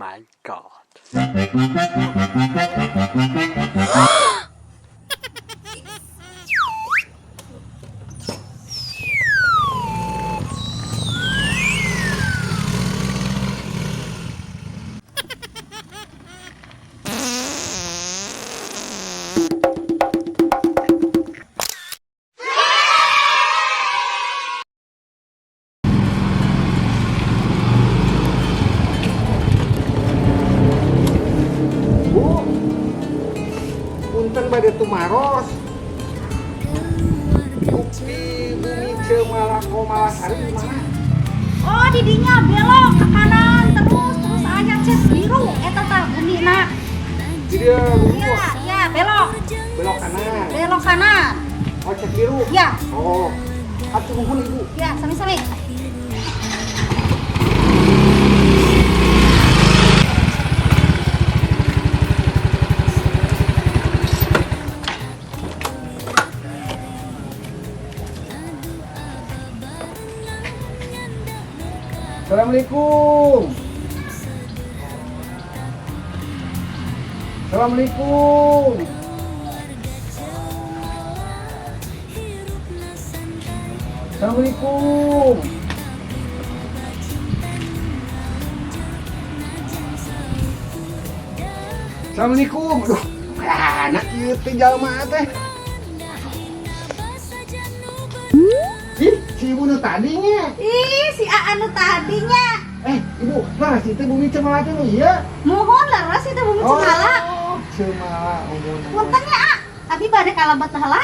my god. Punten bade tumaros Upi Bumi Cemala Komalasari mana? Oh, didinya belok ke kanan terus aya cat biru eta teh bumina. Jadi lurus. Ya, belok. Belok kanan. Belok kanan. Oh, cat biru. Ya. Oh. Atuh nuhun Ibu. Ya, sami-sami. Assalamualaikum. Assalamualaikum. Assalamualaikum. Assalamualaikum. Aduh, anak ieu teh jalma teh. Ih, si ibu nu tadinya. Ih, si anu tadinya. Ibu, nah si teh Bumi Cemala teh iya. Mohon leres itu bumi cemala. Cemala. Punten ya, abi bade kalabat heula.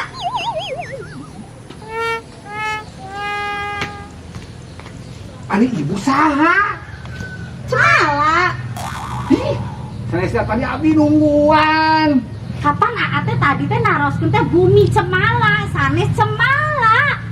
Ani ibu saha? Cemala. Ih, sanes tadi abi nungguan. Kapan teh tadi teh naroskeun teh bumi cemala, sanes cemala.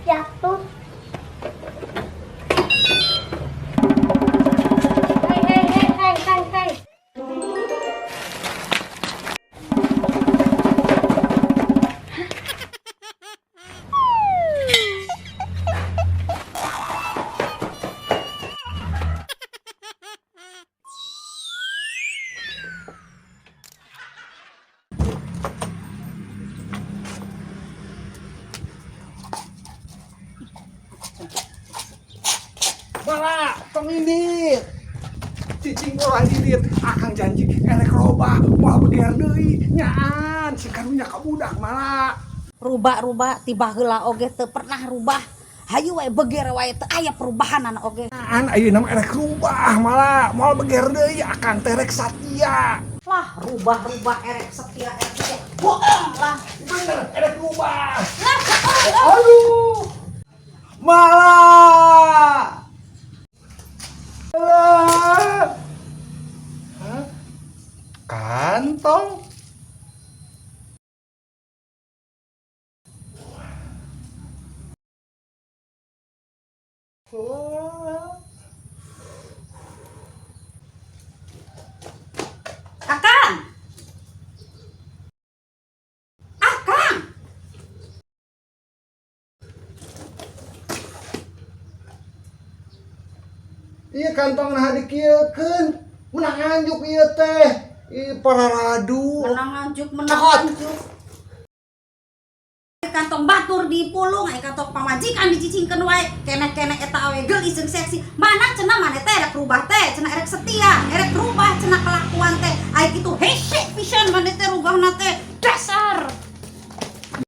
Jatuh. Hei. Mala, tong ini. Cicing ulah ini akang janji erek loba moal beger deui nyaan si karunya ka budak Mala. Rubah tiba heula oge teu pernah rubah. Hayu wae beger wae teu aya perubahan oge. Nyaan ayeuna mah erek rubah Mala, moal beger deui akang teh rek satia. Lah, rubah erek setia. Boong lah. Bener erek rubah. Lah, Aduh. Mala. Hah? Kantong. Akang. Iya kantong nah dikieukeun menang anjuk ieu teh Ih, para radu. Menang anjuk, menang Cakot. anjuk. Kantong batur di pulung, kantong pamajikan dicicingkeun wae. Kene-kene eta awe geulis jeung seksi. Mana cenah maneh teh erek rubah teh, cenah erek setia, erek rubah cenah kelakuan teh. Ai kitu hese pisan maneh teh rubahna teh. Dasar